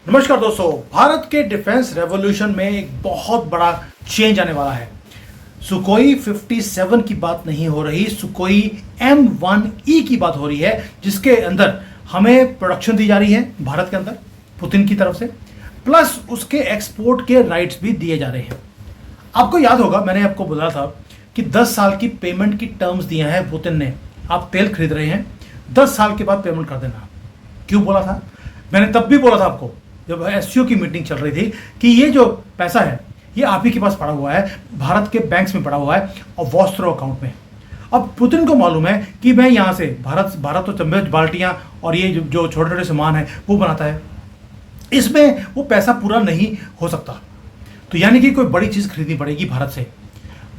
नमस्कार दोस्तों, भारत के डिफेंस रेवोल्यूशन में एक बहुत बड़ा चेंज आने वाला है। सुकोई 57 की बात नहीं हो रही, सुकोई M1E की बात हो रही है, जिसके अंदर हमें प्रोडक्शन दी जा रही है भारत के अंदर पुतिन की तरफ से, प्लस उसके एक्सपोर्ट के राइट्स भी दिए जा रहे हैं। आपको याद होगा, मैंने आपको बोला था कि 10 साल की पेमेंट की टर्म्स दिए हैं पुतिन ने। आप तेल खरीद रहे हैं, 10 साल के बाद पेमेंट कर देना। क्यों बोला था? मैंने तब भी बोला था आपको, जब एससीओ की मीटिंग चल रही थी, कि ये जो पैसा है ये आप ही के पास पड़ा हुआ है, भारत के बैंक्स में पड़ा हुआ है और वॉस्ट्रो अकाउंट में। अब पुतिन को मालूम है कि मैं यहाँ से भारत तो चम्बे बाल्टियाँ और ये जो छोटे छोटे सामान है वो बनाता है, इसमें वो पैसा पूरा नहीं हो सकता। तो यानी कि कोई बड़ी चीज़ खरीदनी पड़ेगी भारत से।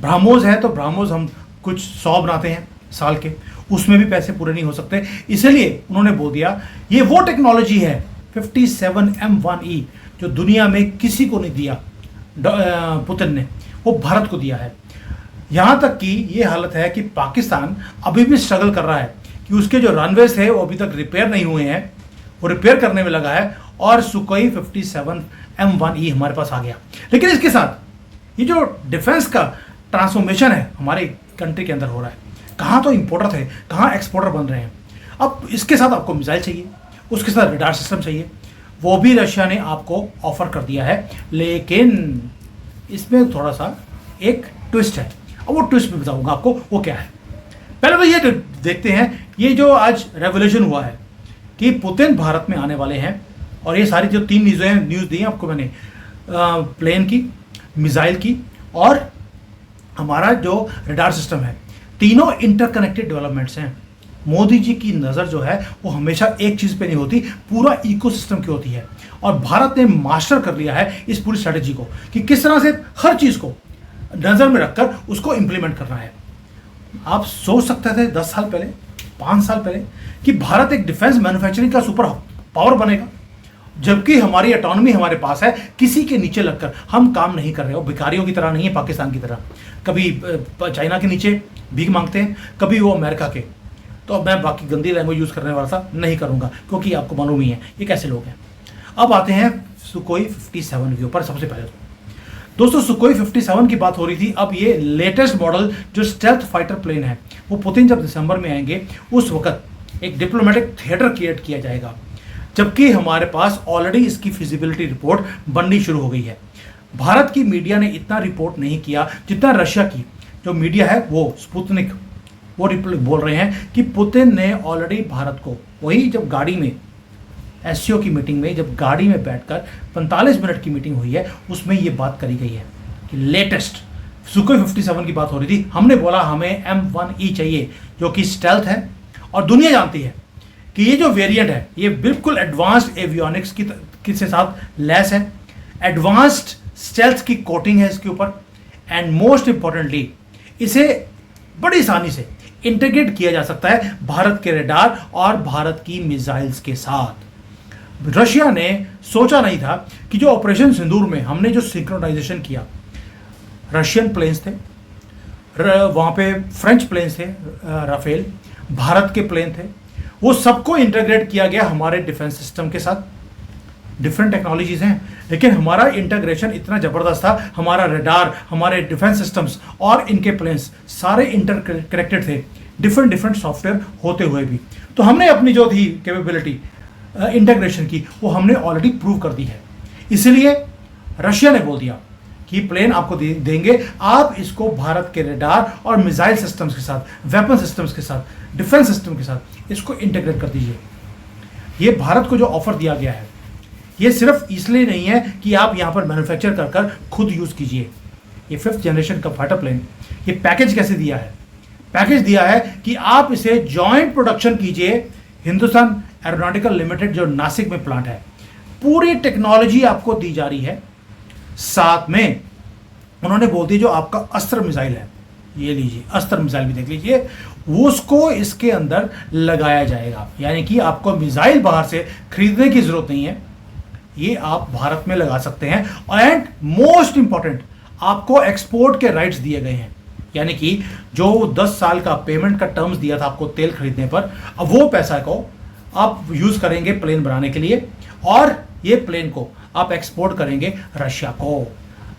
ब्राह्मोस है तो ब्राह्मोस हम कुछ 100 बनाते हैं साल के, उसमें भी पैसे पूरे नहीं हो सकते। इसलिए उन्होंने बोल दिया ये वो टेक्नोलॉजी है 57M1E जो दुनिया में किसी को नहीं दिया, पुतिन ने वो भारत को दिया है। यहाँ तक कि ये हालत है कि पाकिस्तान अभी भी स्ट्रगल कर रहा है कि उसके जो रनवेज थे वो अभी तक रिपेयर नहीं हुए हैं, वो रिपेयर करने में लगा है, और सुकोई 57M1E हमारे पास आ गया। लेकिन इसके साथ ये जो डिफेंस का ट्रांसफॉर्मेशन है हमारे कंट्री के अंदर हो रहा है, कहाँ तो इंपोर्टर थे, कहाँ एक्सपोर्टर बन रहे हैं। अब इसके साथ आपको मिसाइल चाहिए, उसके साथ रडार सिस्टम चाहिए, वो भी रशिया ने आपको ऑफर कर दिया है। लेकिन इसमें थोड़ा सा एक ट्विस्ट है, और वो ट्विस्ट भी बताऊंगा आपको वो क्या है। पहले तो ये देखते हैं, ये जो आज रेवोल्यूशन हुआ है कि पुतिन भारत में आने वाले हैं, और ये सारी जो 3 न्यूज़ दी हैं आपको मैंने, प्लेन की, मिसाइल की और हमारा जो रडार सिस्टम है, तीनों इंटरकनेक्टेड डेवलपमेंट्स हैं। मोदी जी की नज़र जो है वो हमेशा एक चीज़ पे नहीं होती, पूरा इकोसिस्टम की होती है। और भारत ने मास्टर कर लिया है इस पूरी स्ट्रेटेजी को कि किस तरह से हर चीज़ को नज़र में रखकर उसको इम्प्लीमेंट करना है। आप सोच सकते थे 10 साल पहले, 5 साल पहले, कि भारत एक डिफेंस मैन्युफैक्चरिंग का सुपर पावर बनेगा, जबकि हमारी ऑटोनॉमी हमारे पास है, किसी के नीचे लगकर हम काम नहीं कर रहे हो। भिखारियों की तरह नहीं है पाकिस्तान की तरह, कभी चाइना के नीचे भीख मांगते हैं, कभी वो अमेरिका के। तो मैं बाकी गंदी लैंग्वेज यूज़ करने वाला था नहीं करूँगा, क्योंकि आपको मालूम ही है ये कैसे लोग हैं। अब आते हैं सुकोई 57 के ऊपर। सबसे पहले तो दोस्तों सुकोई 57 की बात हो रही थी। अब ये लेटेस्ट मॉडल जो स्टेल्थ फाइटर प्लेन है, वो पुतिन जब दिसंबर में आएंगे उस वक्त एक डिप्लोमेटिक थिएटर क्रिएट किया जाएगा, जबकि हमारे पास ऑलरेडी इसकी फिजिबिलिटी रिपोर्ट बननी शुरू हो गई है। भारत की मीडिया ने इतना रिपोर्ट नहीं किया जितना रशिया की जो मीडिया है, वो स्पुतनिक, वो रिपोर्ट बोल रहे हैं कि पुतिन ने ऑलरेडी भारत को, वही जब गाड़ी में एससीओ की मीटिंग में, जब गाड़ी में बैठकर 45 मिनट की मीटिंग हुई है, उसमें ये बात करी गई है कि लेटेस्ट सुकोई 57 की बात हो रही थी। हमने बोला हमें M1E चाहिए जो कि स्टेल्थ है, और दुनिया जानती है कि ये जो वेरिएंट है ये बिल्कुल एडवांस्ड एवियोनिक्स की से साथ लैस है, एडवांस्ड स्टेल्थ की कोटिंग है इसके ऊपर, एंड मोस्ट इंपॉर्टेंटली इसे बड़ी आसानी से इंटीग्रेट किया जा सकता है भारत के रडार और भारत की मिसाइल्स के साथ। रशिया ने सोचा नहीं था कि जो ऑपरेशन सिंदूर में हमने जो सिंक्रोनाइजेशन किया, रशियन प्लेन्स थे वहाँ पे, फ्रेंच प्लेन्स थे राफेल, भारत के प्लेन थे, वो सबको इंटीग्रेट किया गया हमारे डिफेंस सिस्टम के साथ। डिफरेंट टेक्नोलॉजीज हैं, लेकिन हमारा इंटीग्रेशन इतना ज़बरदस्त था, हमारा रडार, हमारे डिफेंस सिस्टम्स और इनके प्लेन्स सारे इंटरकनेक्टेड थे, डिफरेंट सॉफ्टवेयर होते हुए भी। तो हमने अपनी जो थी कैपेबिलिटी इंटीग्रेशन की, वो हमने ऑलरेडी प्रूव कर दी है। इसलिए रशिया ने बोल दिया कि प्लेन आपको देंगे, आप इसको भारत के रडार और मिसाइल सिस्टम्स के साथ, वेपन सिस्टम्स के साथ, डिफेंस सिस्टम के साथ इसको इंटीग्रेट कर दीजिए। ये भारत को जो ऑफर दिया गया है, ये सिर्फ इसलिए नहीं है कि आप यहाँ पर मैन्युफैक्चर कर खुद यूज़ कीजिए। ये 5th जनरेशन का फाइटर प्लेन, ये पैकेज कैसे दिया है? पैकेज दिया है कि आप इसे जॉइंट प्रोडक्शन कीजिए, हिंदुस्तान एरोनॉटिकल लिमिटेड जो नासिक में प्लांट है, पूरी टेक्नोलॉजी आपको दी जा रही है। साथ में उन्होंने बोल दिया जो आपका अस्त्र मिसाइल है, ये लीजिए, अस्त्र मिसाइल भी देख लीजिए, उसको इसके अंदर लगाया जाएगा। यानी कि आपको मिसाइल बाहर से खरीदने की जरूरत नहीं है, ये आप भारत में लगा सकते हैं। एंड मोस्ट इंपॉर्टेंट, आपको एक्सपोर्ट के राइट्स दिए गए हैं। यानी कि जो 10 साल का पेमेंट का टर्म्स दिया था आपको तेल खरीदने पर, अब वो पैसा को आप यूज करेंगे प्लेन बनाने के लिए, और ये प्लेन को आप एक्सपोर्ट करेंगे रशिया को।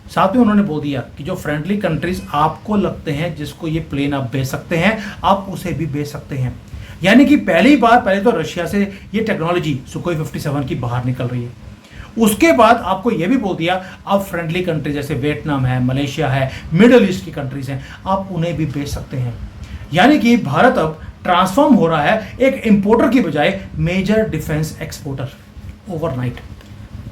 साथ में उन्होंने बोल दिया कि जो फ्रेंडली कंट्रीज आपको लगते हैं जिसको ये प्लेन आप बेच सकते हैं, आप उसे भी बेच सकते हैं। यानी कि पहली बार पहले तो रशिया से ये टेक्नोलॉजी सुकोई 57 की बाहर निकल रही है। उसके बाद आपको ये भी बोल दिया आप फ्रेंडली कंट्री जैसे वियतनाम है, मलेशिया है, मिडल ईस्ट की कंट्रीज हैं, आप उन्हें भी बेच सकते हैं। यानी कि भारत अब ट्रांसफॉर्म हो रहा है एक इंपोर्टर की बजाय मेजर डिफेंस एक्सपोर्टर ओवरनाइट।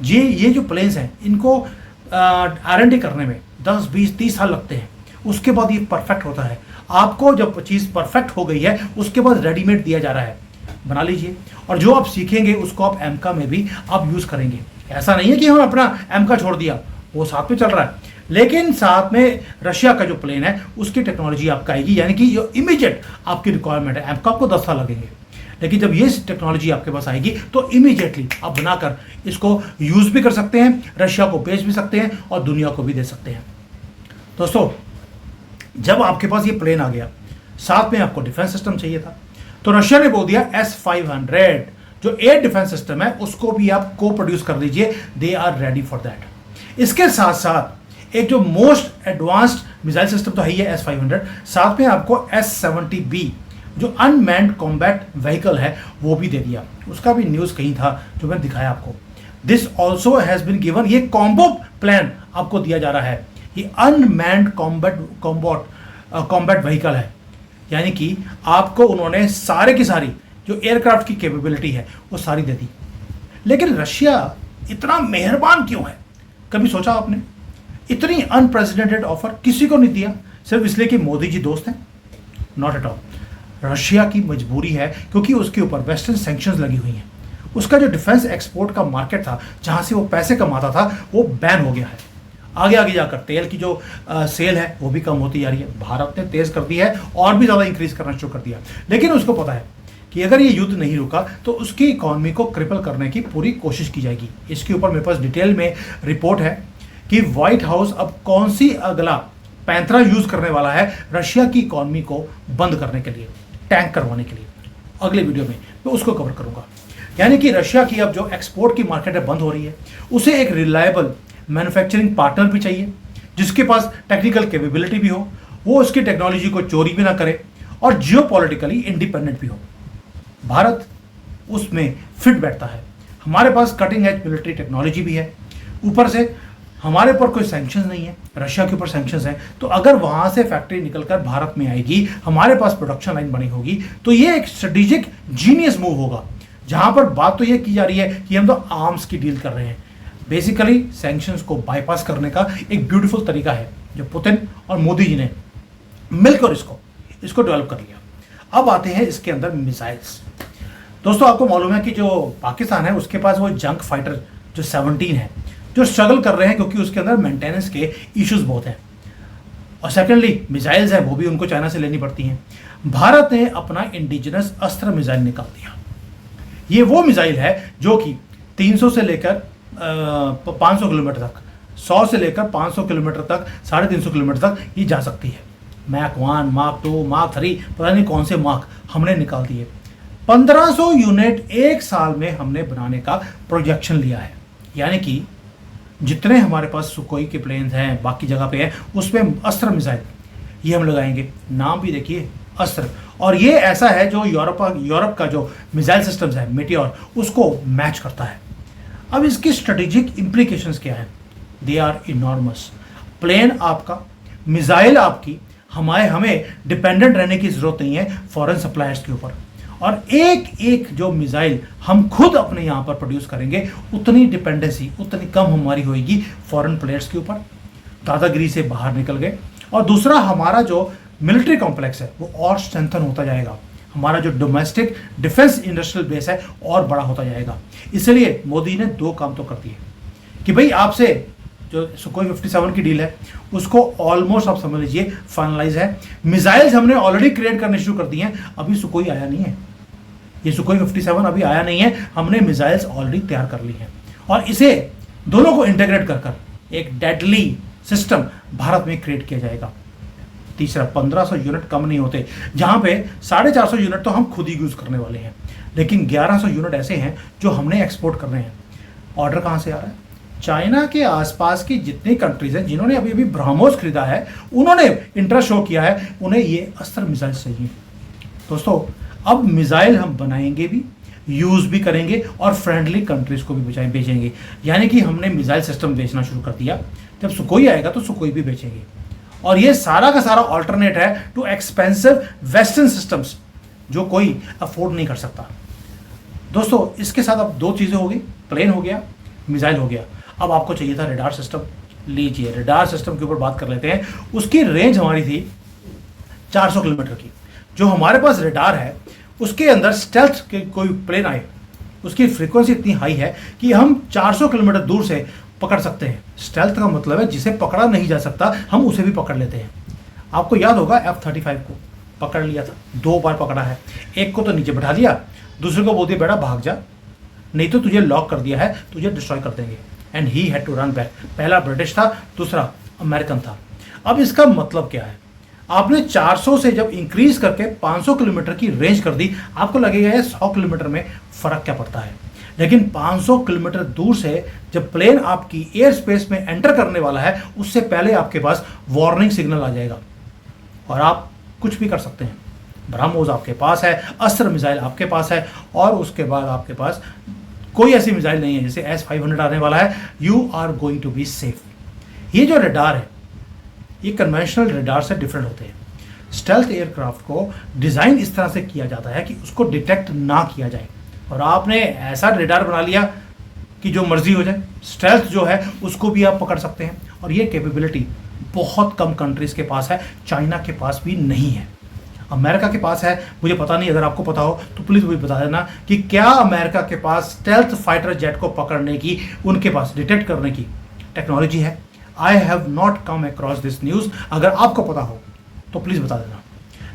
ये जो प्लेन्स हैं इनको R&D करने में 10, 20, 30 साल लगते हैं। उसके बाद ये परफेक्ट होता है। आपको जब चीज़ परफेक्ट हो गई है उसके बाद रेडीमेड दिया जा रहा है, बना लीजिए, और जो आप सीखेंगे उसको आप एमका में भी आप यूज़ करेंगे। ऐसा नहीं है कि हम अपना एमका छोड़ दिया, वो साथ में चल रहा है, लेकिन साथ में रशिया का जो प्लेन है उसकी टेक्नोलॉजी आपका आएगी। यानी कि जो इमीडिएट आपकी रिक्वायरमेंट है, एमका आपको 10 साल लगेंगे, लेकिन जब ये टेक्नोलॉजी आपके पास आएगी तो इमीडिएटली आप बनाकर इसको यूज़ भी कर सकते हैं, रशिया को बेच भी सकते हैं और दुनिया को भी दे सकते हैं। दोस्तों, जब आपके पास ये प्लेन आ गया, साथ में आपको डिफेंस सिस्टम चाहिए था, तो रशिया ने बोल दिया S-500 जो एयर डिफेंस सिस्टम है उसको भी आप को प्रोड्यूस कर दीजिए, they are ready for that. इसके साथ साथ एक जो मोस्ट एडवांस्ड मिसाइल सिस्टम तो है ही है S-500, साथ में आपको S-70B जो अनमैन्ड कॉम्बैट व्हीकल है वो भी दे दिया। उसका भी न्यूज़ कहीं था जो मैंने दिखाया आपको। This also has been given, ये कॉम्बो प्लान आपको दिया जा रहा है। ये अनमैन्ड कॉम्बैट व्हीकल है, यानी कि आपको उन्होंने सारे की सारी जो एयरक्राफ्ट की कैपेबिलिटी है वो सारी दे दी। लेकिन रशिया इतना मेहरबान क्यों है, कभी सोचा आपने? इतनी अनप्रेसिडेंटेड ऑफर किसी को नहीं दिया सिर्फ इसलिए कि मोदी जी दोस्त हैं? Not at all. रशिया की मजबूरी है क्योंकि उसके ऊपर वेस्टर्न सैंक्शंस लगी हुई हैं। उसका जो डिफेंस एक्सपोर्ट का मार्केट था, जहां से वो पैसे कमाता था, वो बैन हो गया है। आगे आगे जाकर तेल की जो सेल है वो भी कम होती जा रही है। भारत ने तेज कर दी है और भी ज़्यादा इंक्रीज करना शुरू कर दिया, लेकिन उसको पता है कि अगर ये युद्ध नहीं रुका तो उसकी इकॉनमी को क्रिपल करने की पूरी कोशिश की जाएगी। इसके ऊपर मेरे पास डिटेल में रिपोर्ट है कि व्हाइट हाउस अब कौन सी अगला पैंतरा यूज करने वाला है रशिया की इकॉनमी को बंद करने के लिए, टैंक करवाने के लिए। अगले वीडियो में मैं उसको कवर करूंगा। यानी कि रशिया की अब जो एक्सपोर्ट की मार्केट है बंद हो रही है, उसे एक रिलायबल मैन्युफैक्चरिंग पार्टनर भी चाहिए जिसके पास टेक्निकल कैपेबिलिटी भी हो, वो उसकी टेक्नोलॉजी को चोरी भी ना करे और जियोपॉलिटिकली इंडिपेंडेंट भी हो। भारत उसमें फिट बैठता है। हमारे पास कटिंग एज मिलिट्री टेक्नोलॉजी भी है, ऊपर से हमारे ऊपर कोई सैंक्शंस नहीं है, रशिया के ऊपर सैंक्शंस हैं। तो अगर वहां से फैक्ट्री निकलकर भारत में आएगी, हमारे पास प्रोडक्शन लाइन बनी होगी, तो ये एक स्ट्रेटेजिक जीनियस मूव होगा। जहां पर बात तो ये की जा रही है कि हम तो आर्म्स की डील कर रहे हैं। बेसिकली सैंक्शंस को बाईपास करने का एक ब्यूटीफुल तरीका है जो पुतिन और मोदी जी ने मिलकर इसको डेवलप कर लिया। अब आते हैं इसके अंदर मिसाइल्स। दोस्तों, आपको मालूम है कि जो पाकिस्तान है उसके पास वो जंग फाइटर जो 17 है, जो स्ट्रगल कर रहे हैं क्योंकि उसके अंदर मेंटेनेंस के इश्यूज बहुत हैं, और सेकेंडली मिसाइल्स हैं वो भी उनको चाइना से लेनी पड़ती हैं। भारत ने अपना इंडिजिनस अस्त्र मिसाइल निकाल दिया। ये वो मिसाइल है जो कि 300 से लेकर 500 किलोमीटर तक, 100 से लेकर 500 किलोमीटर तक, 350 किलोमीटर तक ये जा सकती है। मैक 1, मार्क 2, मार्क 3, पता नहीं कौन से मार्क हमने निकाल दिए। 1500 यूनिट एक साल में हमने बनाने का प्रोजेक्शन लिया है। यानी कि जितने हमारे पास सुकोई के प्लेन्स हैं बाकी जगह पे है, उसमें अस्त्र मिसाइल ये हम लगाएंगे। नाम भी देखिए, अस्त्र। और ये ऐसा है जो यूरोप का जो मिसाइल सिस्टम्स है मेटियोर, उसको मैच करता है। अब इसकी स्ट्रेटेजिक इम्प्लीकेशंस क्या है? They are enormous. प्लेन आपका, मिसाइल आपकी, हमें डिपेंडेंट रहने की जरूरत नहीं है फॉरेन सप्लायर्स के ऊपर। और एक एक जो मिसाइल हम खुद अपने यहाँ पर प्रोड्यूस करेंगे, उतनी डिपेंडेंसी उतनी कम हमारी होगी फॉरेन प्लेयर्स के ऊपर। दादागिरी से बाहर निकल गए। और दूसरा, हमारा जो मिलिट्री कॉम्प्लेक्स है वो और स्ट्रेंथन होता जाएगा। हमारा जो डोमेस्टिक डिफेंस इंडस्ट्रियल बेस है और बड़ा होता जाएगा। इसलिए मोदी ने 2 काम तो कर दिए कि भाई आपसे जो सुकोई 57 की डील है उसको ऑलमोस्ट आप समझ लीजिए फाइनलाइज है। मिसाइल्स हमने ऑलरेडी क्रिएट करने शुरू कर दिए हैं, अभी सुकोई आया नहीं है। ये सुकोई 57 अभी आया नहीं है, हमने मिसाइल्स ऑलरेडी तैयार कर ली हैं। और इसे दोनों को इंटीग्रेट कर एक डेडली सिस्टम भारत में क्रिएट किया जाएगा। तीसरा, 1500 यूनिट कम नहीं होते, जहां पे 450 यूनिट तो हम खुद ही यूज करने वाले हैं, लेकिन 1100 यूनिट ऐसे हैं जो हमने एक्सपोर्ट करने हैं। ऑर्डर कहाँ से आ रहा है? चाइना के आसपास की जितनी कंट्रीज हैं जिन्होंने अभी अभी ब्रह्मोस खरीदा है, उन्होंने इंटरेस्ट शो किया है, उन्हें ये अस्त्र मिसाइल चाहिए। दोस्तों, अब मिसाइल हम बनाएंगे भी, यूज भी करेंगे और फ्रेंडली कंट्रीज को भी बेचेंगे। यानी कि हमने मिसाइल सिस्टम बेचना शुरू कर दिया। जब सुकोई आएगा तो सुकोई भी बेचेंगे। और ये सारा का सारा ऑल्टरनेट है टू एक्सपेंसिव वेस्टर्न सिस्टम्स जो कोई अफोर्ड नहीं कर सकता। दोस्तों, इसके साथ अब दो चीजें हो गई, प्लेन हो गया, मिसाइल हो गया। अब आपको चाहिए था रडार सिस्टम। लीजिए, रडार सिस्टम के ऊपर बात कर लेते हैं। उसकी रेंज हमारी थी 400 किलोमीटर की। जो हमारे पास रडार है उसके अंदर स्टेल्थ के कोई प्लेन आए, उसकी फ्रीक्वेंसी इतनी हाई है कि हम 400 किलोमीटर दूर से पकड़ सकते हैं। स्टेल्थ का मतलब है जिसे पकड़ा नहीं जा सकता, हम उसे भी पकड़ लेते हैं। आपको याद होगा F-35 को पकड़ लिया था, 2 बार पकड़ा है। एक को तो नीचे बैठा दिया, दूसरे को बोल दिया बेटा भाग जा, नहीं तो तुझे लॉक कर दिया है, तुझे डिस्ट्रॉय कर देंगे। And he had to run back. पहला ब्रिटिश था, दूसरा अमेरिकन था। अब इसका मतलब क्या है? आपने 400 से जब इंक्रीज करके 500 किलोमीटर की रेंज कर दी, आपको लगेगा ये 100 किलोमीटर में फर्क क्या पड़ता है। लेकिन 500 किलोमीटर दूर से जब प्लेन आपकी एयर स्पेस में एंटर करने वाला है, उससे पहले आपके पास वार्निंग सिग्नल आ जाएगा और आप कुछ भी कर सकते हैं। ब्रह्मोस आपके पास है, अस्त्र मिसाइल आपके पास है, और उसके बाद आपके पास कोई ऐसी मिसाइल नहीं है जैसे S-500 आने वाला है। You are going to be safe. ये जो रडार है ये कन्वेंशनल रडार से डिफरेंट होते हैं। स्टेल्थ एयरक्राफ्ट को डिजाइन इस तरह से किया जाता है कि उसको डिटेक्ट ना किया जाए, और आपने ऐसा रडार बना लिया कि जो मर्जी हो जाए। स्टेल्थ जो है उसको भी आप पकड़ सकते हैं, और ये कैपेबिलिटी बहुत कम कंट्रीज के पास है। चाइना के पास भी नहीं है, अमेरिका के पास है। मुझे पता नहीं, अगर आपको पता हो तो प्लीज़ मुझे बता देना कि क्या अमेरिका के पास स्टेल्थ फाइटर जेट को पकड़ने की, उनके पास डिटेक्ट करने की टेक्नोलॉजी है। I have not come across this news. अगर आपको पता हो तो प्लीज़ बता देना।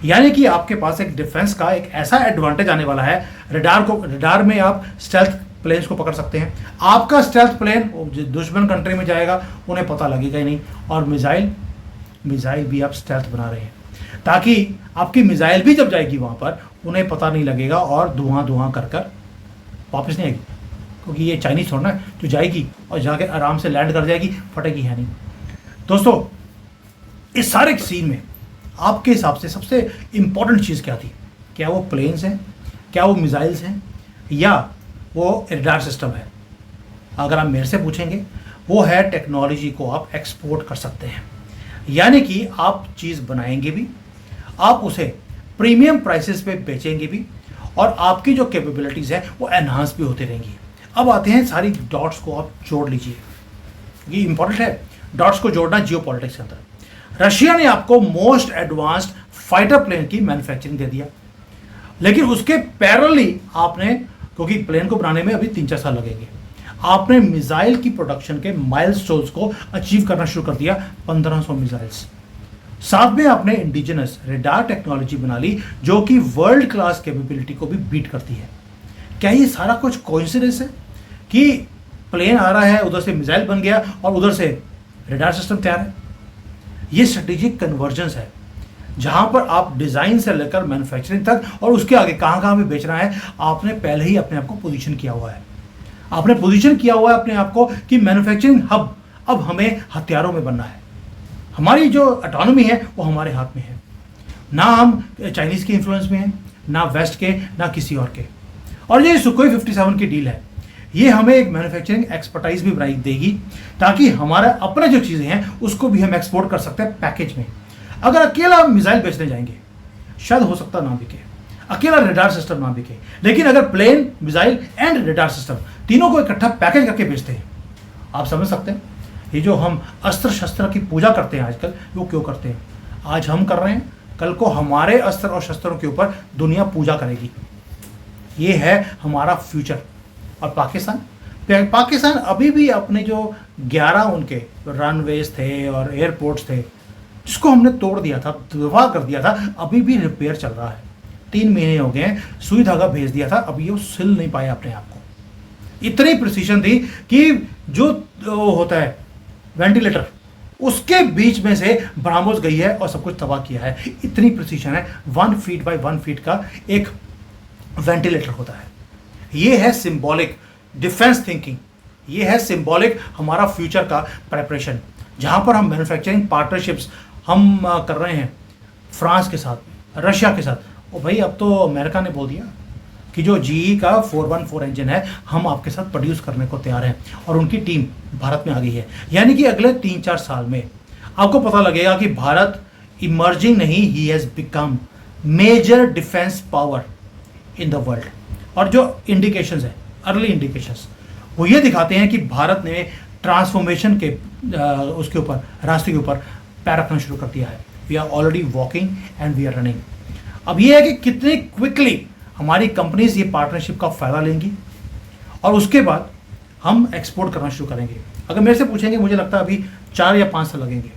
यानी कि आपके पास एक डिफेंस का एक ऐसा एडवांटेज आने वाला है। रडार में आप स्टेल्थ प्लेन्स को पकड़ सकते हैं। आपका स्टेल्थ प्लेन दुश्मन कंट्री में जाएगा, उन्हें पता लगेगा ही नहीं। और मिसाइल भी आप स्टेल्थ बना रहे हैं ताकि आपकी मिसाइल भी जब जाएगी वहां पर उन्हें पता नहीं लगेगा और धुआं कर वापस नहीं आएगी, क्योंकि ये चाइनीज थोड़ा ना जो जाएगी और जाके आराम से लैंड कर जाएगी, फटेगी है नहीं। दोस्तों, इस सारे सीन में आपके हिसाब से सबसे इंपॉर्टेंट चीज़ क्या थी? क्या वो प्लेन्स हैं, क्या वो मिसाइल्स हैं, या वो रडार सिस्टम है? अगर आप मेरे से पूछेंगे, वो है टेक्नोलॉजी को आप एक्सपोर्ट कर सकते हैं। यानी कि आप चीज़ बनाएंगे भी, आप उसे प्रीमियम प्राइसेस पे बेचेंगे भी, और आपकी जो कैपेबिलिटीज़ हैं वो एनहांस भी होती रहेंगी। अब आते हैं, सारी डॉट्स को आप जोड़ लीजिए, ये इंपॉर्टेंट है डॉट्स को जोड़ना जियोपॉलिटिक्स के अंदर। रशिया ने आपको मोस्ट एडवांस्ड फाइटर प्लेन की मैन्युफैक्चरिंग दे दिया, लेकिन उसके पैरेलली आपने, क्योंकि प्लेन को बनाने में अभी 3-4 साल लगेंगे, आपने मिसाइल की प्रोडक्शन के माइलस्टोन्स को अचीव करना शुरू कर दिया, 1500 मिसाइल्स। साथ में आपने इंडिजिनस रडार टेक्नोलॉजी बना ली जो कि वर्ल्ड क्लास कैपेबिलिटी को भी बीट करती है। क्या ये सारा कुछ कोइंसिडेंस है कि प्लेन आ रहा है, उधर से मिसाइल बन गया और उधर से रडार सिस्टम तैयार है? ये स्ट्रेटेजिक कन्वर्जेंस है, जहां पर आप डिजाइन से लेकर मैन्युफैक्चरिंग तक और उसके आगे कहां कहां भी बेचना है, आपने पहले ही अपने आप को पोजीशन किया हुआ है। आपने पोजीशन किया हुआ है अपने आप को कि मैन्युफैक्चरिंग हब अब हमें हथियारों में बनना है। हमारी जो ऑटोनॉमी है वो हमारे हाथ में है, ना हम चाइनीज के इन्फ्लुएंस में हैं, ना वेस्ट के, ना किसी और के। और ये सुकोई 57 की डील है, ये हमें एक मैन्युफैक्चरिंग एक्सपर्टाइज भी बनाई देगी, ताकि हमारा अपने जो चीज़ें हैं उसको भी हम एक्सपोर्ट कर सकते हैं पैकेज में। अगर अकेला मिसाइल बेचने जाएंगे, शायद हो सकता ना बिके, अकेला रडार सिस्टम ना बिके, लेकिन अगर plane, missile and radar system तीनों को इकट्ठा पैकेज करके बेचते हैं, आप समझ सकते हैं ये जो हम अस्त्र शस्त्र की पूजा करते हैं आजकल, वो क्यों करते हैं? आज हम कर रहे हैं, कल को हमारे अस्त्र और शस्त्रों के ऊपर दुनिया पूजा करेगी। ये है हमारा फ्यूचर। और पाकिस्तान अभी भी अपने जो 11 उनके रनवेज थे और एयरपोर्ट्स थे, जिसको हमने तोड़ दिया था, तबाह कर दिया था, अभी भी रिपेयर चल रहा है। 3 महीने हो गए हैं, सुई धागा भेज दिया था, अभी वो सिल नहीं पाया अपने आप को। इतनी प्रिसीशन थी कि जो होता है वेंटिलेटर, उसके बीच में से ब्रह्मोस गई है और सब कुछ तबाह किया है। इतनी प्रिसीशन है, 1 फीट बाय 1 फीट का एक वेंटिलेटर होता है। ये है सिंबॉलिक डिफेंस थिंकिंग, ये है सिंबॉलिक हमारा फ्यूचर का प्रेपरेशन, जहाँ पर हम मैन्युफैक्चरिंग पार्टनरशिप्स हम कर रहे हैं फ्रांस के साथ, रशिया के साथ। और भाई अब तो अमेरिका ने बोल दिया कि जो GE का 414 इंजन है हम आपके साथ प्रोड्यूस करने को तैयार हैं, और उनकी टीम भारत में आ गई है। यानी कि अगले 3-4 साल में आपको पता लगेगा कि भारत इमर्जिंग नहीं, he has become major defence power in the world. और जो इंडिकेशंस है, अर्ली इंडिकेशंस, वो ये दिखाते हैं कि भारत ने ट्रांसफॉर्मेशन के उसके ऊपर, रास्ते के ऊपर पैर रखना शुरू कर दिया है। We are already walking and we are running. अब ये है कि कितने क्विकली हमारी कंपनीज ये पार्टनरशिप का फ़ायदा लेंगी, और उसके बाद हम एक्सपोर्ट करना शुरू करेंगे। अगर मेरे से पूछेंगे, मुझे लगता है अभी 4 या 5 साल लगेंगे।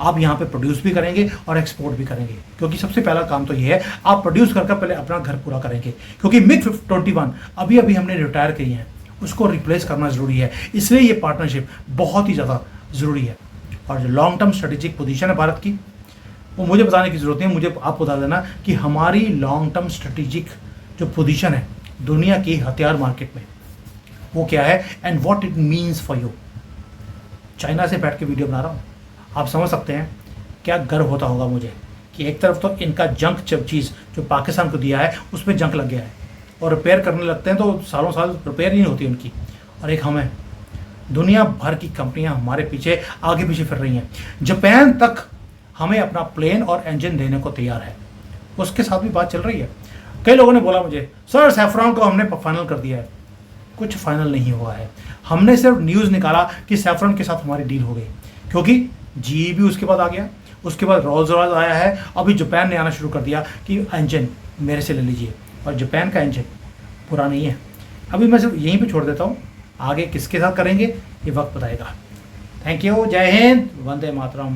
आप यहाँ पे प्रोड्यूस भी करेंगे और एक्सपोर्ट भी करेंगे, क्योंकि सबसे पहला काम तो ये है आप प्रोड्यूस करके पहले अपना घर पूरा करेंगे। क्योंकि MiG-21 अभी अभी हमने रिटायर की हैं, उसको रिप्लेस करना ज़रूरी है। इसलिए ये पार्टनरशिप बहुत ही ज़्यादा ज़रूरी है। और जो लॉन्ग टर्म स्ट्रेटेजिक पोजीशन है भारत की, वो मुझे बताने की ज़रूरत नहीं है, मुझे आप बता देना कि हमारी लॉन्ग टर्म स्ट्रेटेजिक जो पोजीशन है दुनिया की हथियार मार्केट में, वो क्या है and what it means for you. China से बैठ के वीडियो बना रहा हूँ, आप समझ सकते हैं क्या गर्व होता होगा मुझे कि एक तरफ तो इनका जंक चीज़ जो पाकिस्तान को दिया है उस पर जंक लग गया है, और रिपेयर करने लगते हैं तो सालों साल रिपेयर ही नहीं होती उनकी, और एक हमें दुनिया भर की कंपनियां हमारे पीछे आगे पीछे फिर रही हैं। जापान तक हमें अपना प्लेन और इंजन देने को तैयार है, उसके साथ भी बात चल रही है। कई लोगों ने बोला मुझे, सर सैफरॉन को हमने फाइनल कर दिया है। कुछ फाइनल नहीं हुआ है, हमने सिर्फ न्यूज़ निकाला कि सैफरॉन के साथ हमारी डील हो गई, क्योंकि GE भी उसके बाद आ गया, उसके बाद रोल्स रॉयस आया है, अभी जापान ने आना शुरू कर दिया कि इंजन मेरे से ले लीजिए। और जापान का इंजन पूरा नहीं है। अभी मैं सिर्फ यहीं पे छोड़ देता हूँ, आगे किसके साथ करेंगे ये वक्त बताएगा। थैंक यू, जय हिंद, वंदे मातरम।